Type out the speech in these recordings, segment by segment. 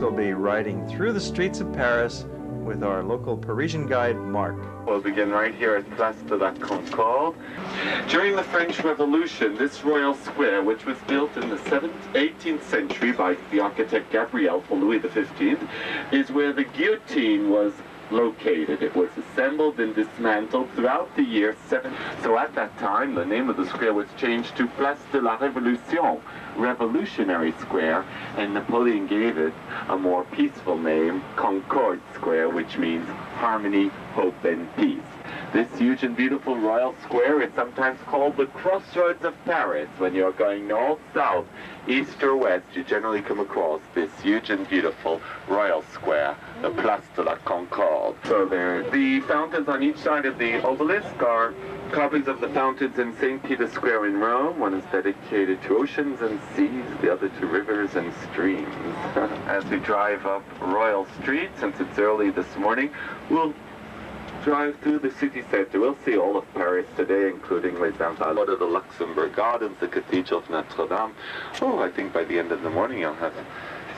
we'll be riding through the streets of Paris with our local Parisian guide, Mark. We'll begin right here at Place de la Concorde. During the French Revolution, this royal square, which was built in the 18th century by the architect Gabriel for Louis XV, is where the guillotine was located. It was assembled and dismantled throughout the year 7. So at that time, the name of the square was changed to Place de la Révolution, Revolutionary Square, and Napoleon gave it a more peaceful name, Concorde Square, which means harmony, hope, and peace. This huge and beautiful royal square is sometimes called the crossroads of Paris. When you're going north, south, east, or west, you generally come across this huge and beautiful royal square, the Place de la Concorde. So there, the fountains on each side of the obelisk are copies of the fountains in St. Peter's Square in Rome. One is dedicated to oceans and seas, the other to rivers and streams. As we drive up Royal Street, since it's early this morning, we'll drive through the city center. We'll see all of Paris today, including Les Invalides of the Luxembourg Gardens, the Cathedral of Notre Dame. Oh, I think by the end of the morning you'll have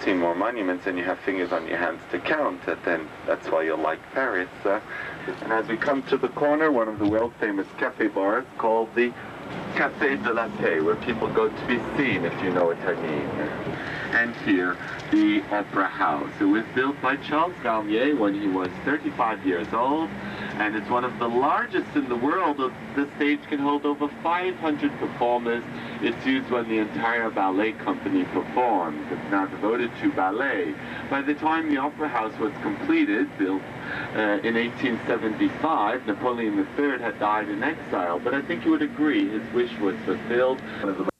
seen more monuments and you have fingers on your hands to count. And then that's why you'll like Paris. And as we come to the corner, one of the world-famous cafe bars called the Café de la Paix, where people go to be seen, if you know what I mean. And here, the Opera House. It was built by Charles Garnier when he was 35 years old, and it's one of the largest in the world. The stage can hold over 500 performers. It's used when the entire ballet company performs. It's now devoted to ballet. By the time the Opera House was completed, built in 1875, Napoleon III had died in exile, but I think you would agree his wish was fulfilled.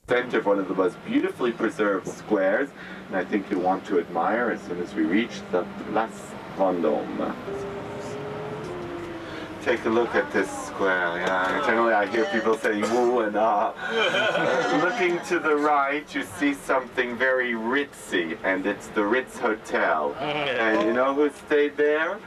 Center of one of the most beautifully preserved squares, and I think you'll want to admire as soon as we reach the Place Vendôme. Take a look at this square. Yeah, generally I hear people saying woo and ah. Looking to the right, you see something very ritzy, and it's the Ritz Hotel. And you know who stayed there?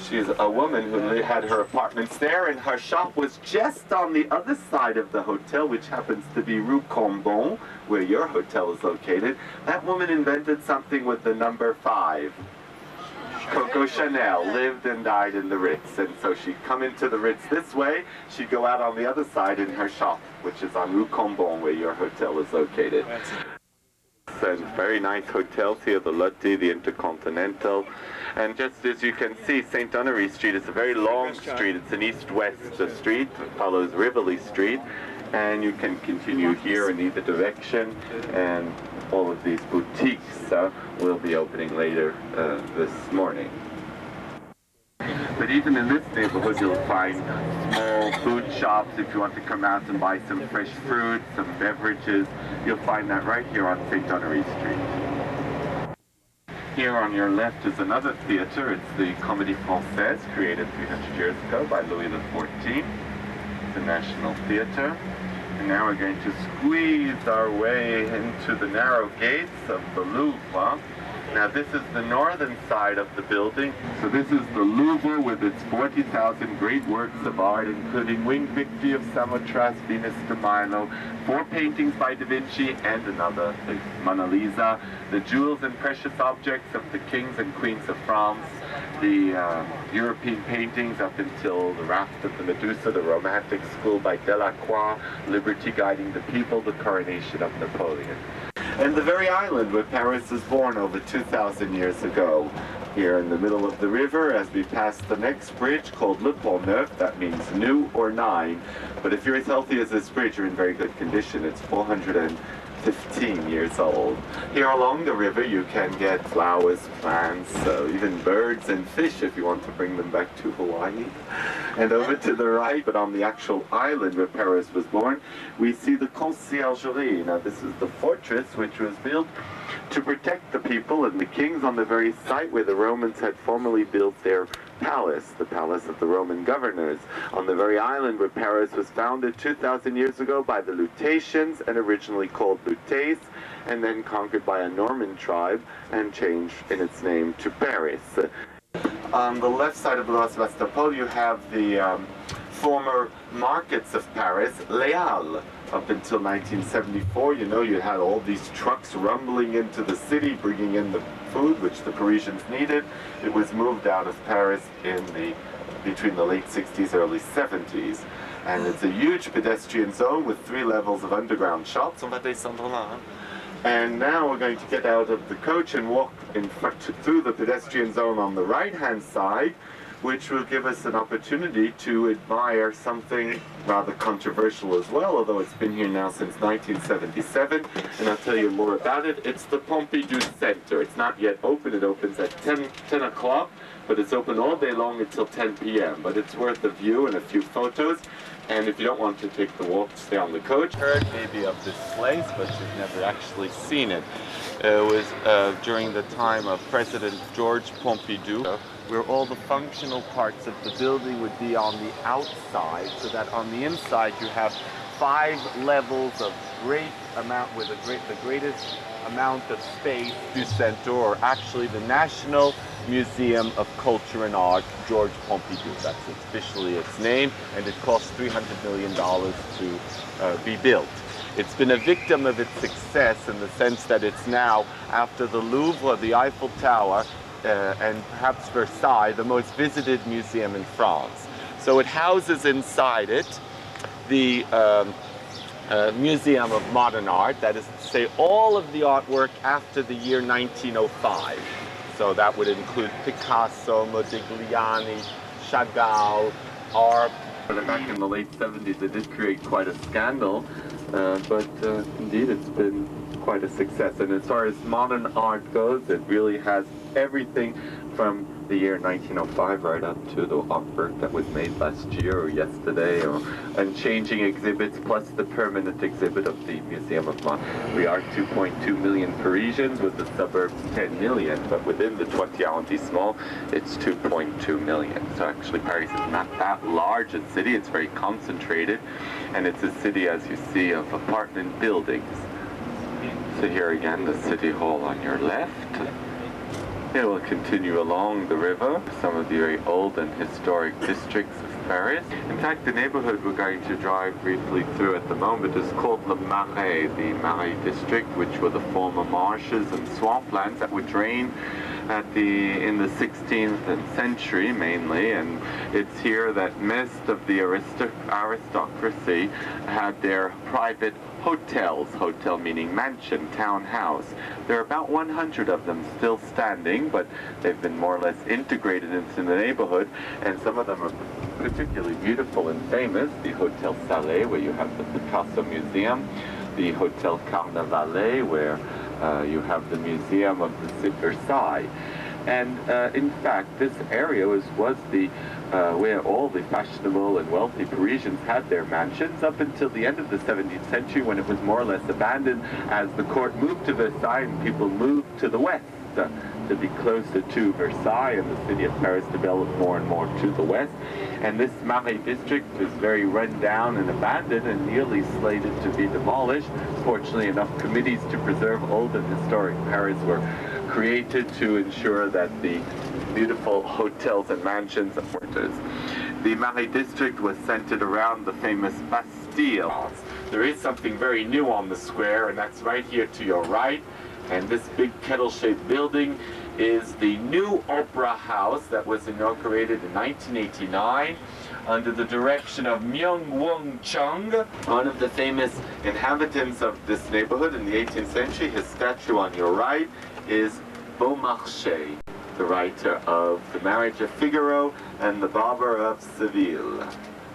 She's a woman who had her apartments there, and her shop was just on the other side of the hotel, which happens to be Rue Cambon, where your hotel is located. That woman invented something with the number 5. Coco Chanel lived and died in the Ritz, and so she'd come into the Ritz this way, she'd go out on the other side in her shop, which is on Rue Cambon, where your hotel is located. And very nice hotels here, the Lotte, the Intercontinental. And just as you can see, St. Honoré Street is a very long street. It's an east-west street. It follows Rivoli Street. And you can continue here in either direction. And all of these boutiques will be opening later this morning. But even in this neighborhood, you'll find small food shops. If you want to come out and buy some fresh fruit, some beverages, you'll find that right here on St. Honoré Street. Here on your left is another theater. It's the Comédie Française, created 300 years ago by Louis XIV. It's a national theater. And now we're going to squeeze our way into the narrow gates of the Louvre. Now this is the northern side of the building. So this is the Louvre with its 40,000 great works of art, including Winged Victory of Samothrace, Venus de Milo, 4 paintings by Da Vinci, and another, the Mona Lisa, the jewels and precious objects of the kings and queens of France, the European paintings up until the Raft of the Medusa, the Romantic School by Delacroix, Liberty Guiding the People, the Coronation of Napoleon. And the very island where Paris was born over 2,000 years ago. Here in the middle of the river, as we pass the next bridge called Le Pont Neuf, that means new or 9. But if you're as healthy as this bridge, you're in very good condition. It's 415 years old. Here along the river you can get flowers, plants, even birds and fish if you want to bring them back to Hawaii. And over to the right, but on the actual island where Paris was born, we see the Conciergerie. Now this is the fortress which was built to protect the people and the kings on the very site where the Romans had formerly built their palace, the palace of the Roman governors, on the very island where Paris was founded 2,000 years ago by the Lutetians, and originally called Lutèce, and then conquered by a Norman tribe and changed in its name to Paris. On the left side of Place Sebastopol, you have the former markets of Paris, Les Halles. Up until 1974, you know, you had all these trucks rumbling into the city, bringing in the food, which the Parisians needed. It was moved out of Paris between the late 60s, early 70s. And it's a huge pedestrian zone with 3 levels of underground shops. On va descendre là, hein? And now we're going to get out of the coach and walk through the pedestrian zone on the right-hand side, which will give us an opportunity to admire something rather controversial as well, although it's been here now since 1977, and I'll tell you more about it. It's the Pompidou Center. It's not yet open. It opens at 10 o'clock, but it's open all day long until 10 p.m. But it's worth a view and a few photos. And if you don't want to take the walk, stay on the coach. Heard maybe of this place, but you've never actually seen it. It was during the time of President George Pompidou, where all the functional parts of the building would be on the outside, so that on the inside you have 5 levels of great amount with the greatest amount of space du Center, or actually the National Museum of Culture and Art, George Pompidou. That's officially its name, and it cost $300 million to be built. It's been a victim of its success in the sense that it's now, after the Louvre, the Eiffel Tower, and perhaps Versailles, the most visited museum in France. So it houses inside it the Museum of Modern Art, that is to say all of the artwork after the year 1905. So that would include Picasso, Modigliani, Chagall, art. Back in the late 70s it did create quite a scandal, but indeed it's been quite a success. And as far as modern art goes, it really has everything from the year 1905 right up to the artwork that was made last year or yesterday, and changing exhibits, plus the permanent exhibit of the Museum of Modern. We are 2.2 million Parisians, with the suburbs 10 million, but within the 20 arrondissements, it's 2.2 million. So actually Paris is not that large a city, it's very concentrated, and it's a city, as you see, of apartment buildings. So here again, the City Hall on your left. It will continue along the river, some of the very old and historic districts of Paris. In fact, the neighborhood we're going to drive briefly through at the moment is called Le Marais, the Marais district, which were the former marshes and swamplands that were drained in the 16th century mainly, and it's here that most of the aristocracy had their private hotels, hotel meaning mansion, townhouse. There are about 100 of them still standing, but they've been more or less integrated into the neighborhood, and some of them are particularly beautiful and famous. The Hotel Salé, where you have the Picasso Museum, the Hotel Carnavalet, where you have the Museum of the Versailles. And in fact, this area was the where all the fashionable and wealthy Parisians had their mansions up until the end of the 17th century, when it was more or less abandoned as the court moved to Versailles and people moved to the west to be closer to Versailles, and the city of Paris developed more and more to the west. And this Marais district is very run down and abandoned and nearly slated to be demolished. Fortunately enough, committees to preserve old and historic Paris were created to ensure that the beautiful hotels and mansions of workers. The Marais district was centered around the famous Bastille. There is something very new on the square, and that's right here to your right. And this big kettle-shaped building is the new Opera House that was inaugurated in 1989 under the direction of Myung-Whun Chung, one of the famous inhabitants of this neighborhood in the 18th century. His statue on your right is Beaumarchais, the writer of The Marriage of Figaro and The Barber of Seville.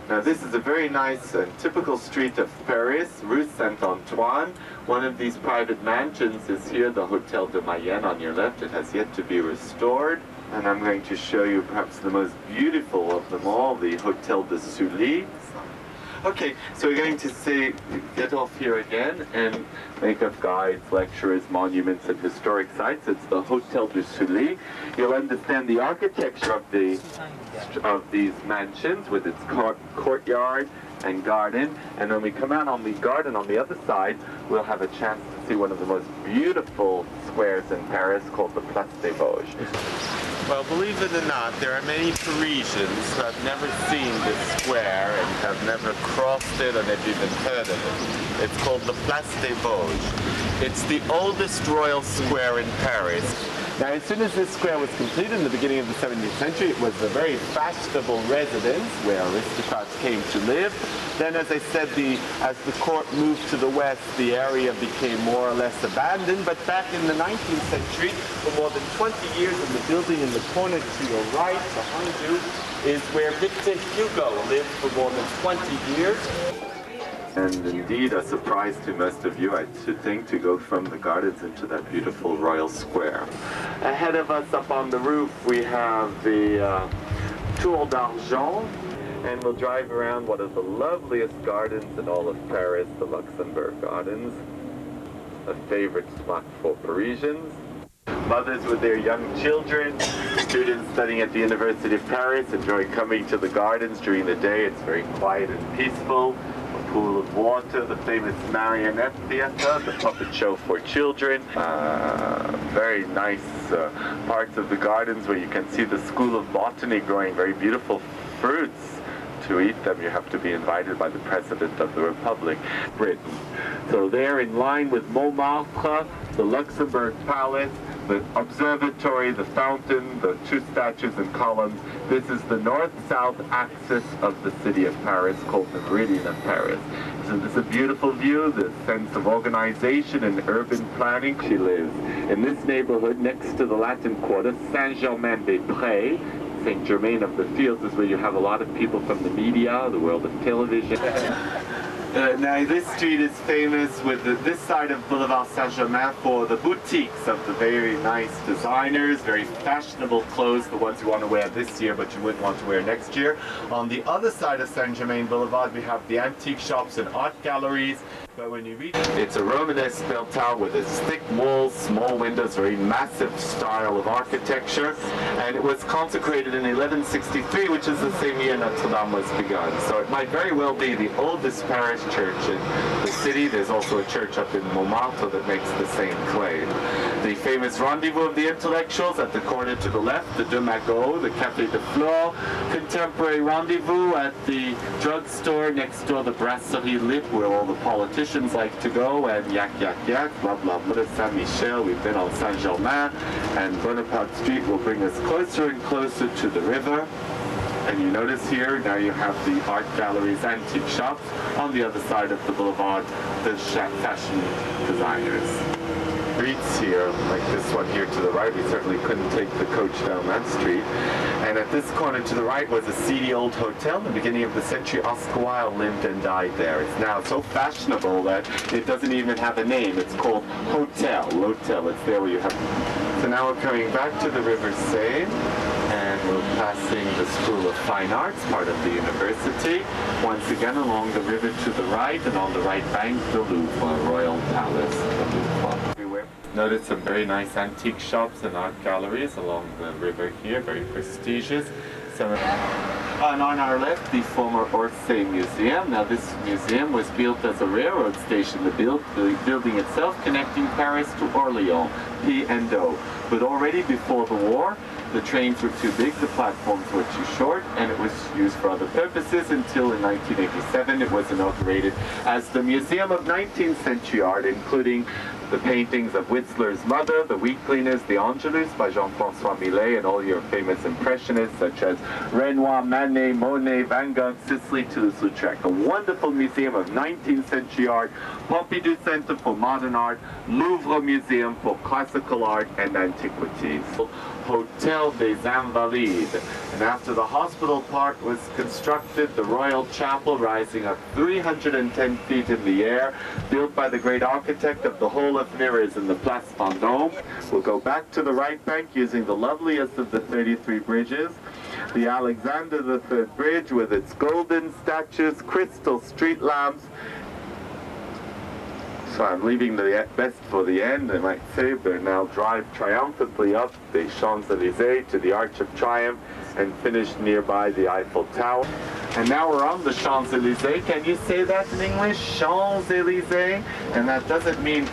Now this is a very nice and typical street of Paris, Rue Saint-Antoine. One of these private mansions is here, the Hotel de Mayenne on your left. It has yet to be restored. And I'm going to show you perhaps the most beautiful of them all, the Hotel de Sully. Okay, so we're going to get off here again and make up guides, lectures, monuments, and historic sites. It's the Hotel du Sully. You'll understand the architecture of these mansions with its courtyard and garden. And when we come out on the garden on the other side, we'll have a chance to see one of the most beautiful squares in Paris called the Place des Vosges. Well, believe it or not, there are many Parisians who have never seen this square and have never crossed it or they've even heard of it. It's called the Place des Vosges. It's the oldest royal square in Paris. Now, as soon as this square was completed in the beginning of the 17th century, it was a very fashionable residence where aristocrats came to live. Then, as I said, as the court moved to the west, the area became more or less abandoned. But back in the 19th century, for more than 20 years, in the building in the corner to your right, behind you, is where Victor Hugo lived for more than 20 years. And indeed, a surprise to most of you, I should think, to go from the gardens into that beautiful royal square. Ahead of us up on the roof, we have the Tour d'Argent, and we'll drive around one of the loveliest gardens in all of Paris, the Luxembourg Gardens, a favorite spot for Parisians. Mothers with their young children, students studying at the University of Paris enjoy coming to the gardens during the day. It's very quiet and peaceful. A pool of water, the famous marionette theater, the puppet show for children. Very nice parts of the gardens where you can see the School of Botany growing very beautiful fruits. To eat them, you have to be invited by the President of the Republic, Britain. So there, in line with Montmartre, the Luxembourg Palace, the observatory, the fountain, the two statues and columns. This is the north-south axis of the city of Paris, called the Meridian of Paris. So this is a beautiful view, the sense of organization and urban planning. She lives in this neighborhood next to the Latin Quarter, Saint-Germain-des-Prés. St. Germain of the Fields is where you have a lot of people from the media, the world of television. Now this street is famous with this side of Boulevard Saint-Germain for the boutiques of the very nice designers, very fashionable clothes, the ones you want to wear this year but you wouldn't want to wear next year. On the other side of Saint-Germain Boulevard we have the antique shops and art galleries. But when you reach it's a Romanesque built town with its thick walls, small windows, very massive style of architecture, and it was consecrated in 1163, which is the same year Notre Dame was begun. So it might very well be the oldest parish church in the city. There's also a church up in Montmartre that makes the same claim. The famous rendezvous of the intellectuals at the corner to the left, the De Magot, the Café de Flore, contemporary rendezvous at the drugstore next door, the Brasserie Lit, where all the politicians like to go, and yak, blah, blah, blah. Saint-Michel, we've been on Saint-Germain, and Bonaparte Street will bring us closer and closer to the river. And you notice here, now you have the art galleries, antique shops. On the other side of the boulevard, the fashion designers. Streets here, like this one here to the right, we certainly couldn't take the coach down that street. And at this corner to the right was a seedy old hotel. In the beginning of the century, Oscar Wilde lived and died there. It's now so fashionable that it doesn't even have a name. It's called Hotel. L'Hotel. It's there where you have... So now we're coming back to the River Seine, and we're passing the School of Fine Arts, part of the university. Once again along the river to the right, and on the right bank, the Louvre, Royal Palace, the Louvre. Notice some very nice antique shops and art galleries along the river here, very prestigious. And on our left, the former Orsay Museum. Now this museum was built as a railroad station, the building itself connecting Paris to Orléans, P&O. But already before the war, the trains were too big, the platforms were too short, and it was used for other purposes until in 1987 it was inaugurated as the Museum of 19th Century Art, including the paintings of Whistler's Mother, the Weekliness, the Angelus by Jean-François Millet, and all your famous impressionists such as Renoir, Manet, Monet, Van Gogh, Sisley, Toulouse-Lautrec. A wonderful museum of 19th century art, Pompidou Center for Modern Art, Louvre Museum for Classical Art and Antiquities. Hotel des Invalides. And after the hospital part was constructed, the Royal Chapel, rising up 310 feet in the air, built by the great architect of the Hall of Mirrors in the Place Vendôme. We'll go back to the right bank using the loveliest of the 33 bridges. The Alexander III Bridge with its golden statues, crystal street lamps. So I'm leaving the best for the end, I might say, but now drive triumphantly up the Champs-Élysées to the Arch of Triumph and finish nearby the Eiffel Tower. And now we're on the Champs-Élysées. Can you say that in English? Champs-Élysées? And that doesn't mean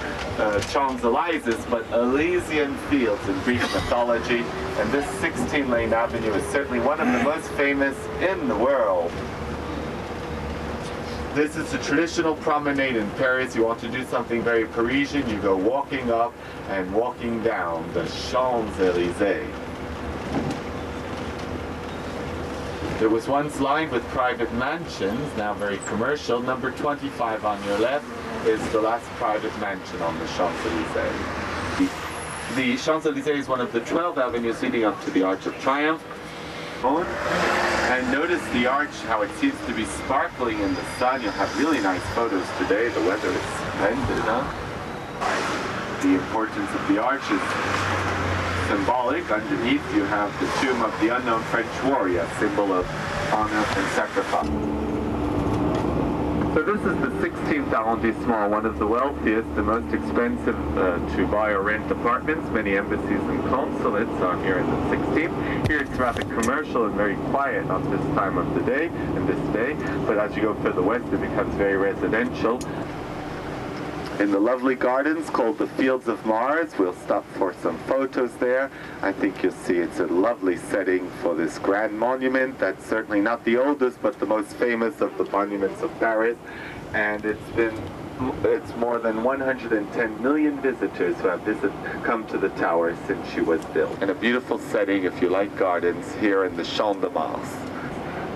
Champs-Élysées, but Elysian Fields in Greek mythology. And this 16-lane avenue is certainly one of the most famous in the world. This is a traditional promenade in Paris. You want to do something very Parisian, you go walking up and walking down the Champs-Élysées. It was once lined with private mansions, now very commercial. Number 25 on your left is the last private mansion on the Champs-Élysées. The Champs-Élysées is one of the 12 avenues leading up to the Arch of Triumph. And notice the arch, how it seems to be sparkling in the sun. You'll have really nice photos today. The weather is splendid, huh? The importance of the arch is symbolic. Underneath you have the tomb of the unknown French warrior, symbol of honor and sacrifice. So this is the 16th arrondissement, one of the wealthiest, the most expensive to buy or rent apartments. Many embassies and consulates are here in the 16th. Here it's rather commercial and very quiet at this time of the day, and this day, but as you go further west it becomes very residential. In the lovely gardens called the Fields of Mars. We'll stop for some photos there. I think you'll see it's a lovely setting for this grand monument. That's certainly not the oldest, but the most famous of the monuments of Paris. And it's more than 110 million visitors who have come to the tower since she was built. And a beautiful setting, if you like gardens, here in the Champs de Mars.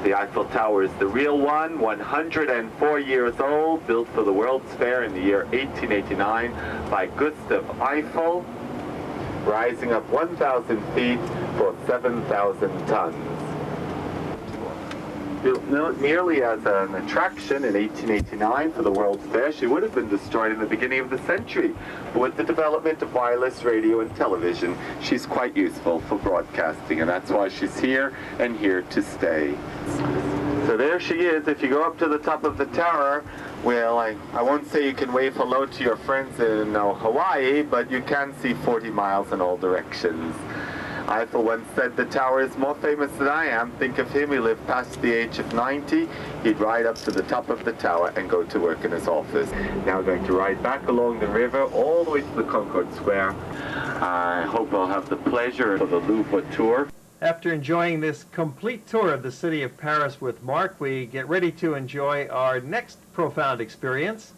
The Eiffel Tower is the real one, 104 years old, built for the World's Fair in the year 1889 by Gustave Eiffel, rising up 1,000 feet for 7,000 tons. Built merely as an attraction in 1889 for the World's Fair, she would have been destroyed in the beginning of the century. But with the development of wireless radio and television, she's quite useful for broadcasting, and that's why she's here and here to stay. So there she is. If you go up to the top of the tower, well, I won't say you can wave hello to your friends in Hawaii, but you can see 40 miles in all directions. Eiffel once said, the tower is more famous than I am. Think of him, he lived past the age of 90. He'd ride up to the top of the tower and go to work in his office. Now going to ride back along the river all the way to the Concorde Square. I hope I'll have the pleasure of the Louvre tour. After enjoying this complete tour of the city of Paris with Mark, we get ready to enjoy our next profound experience.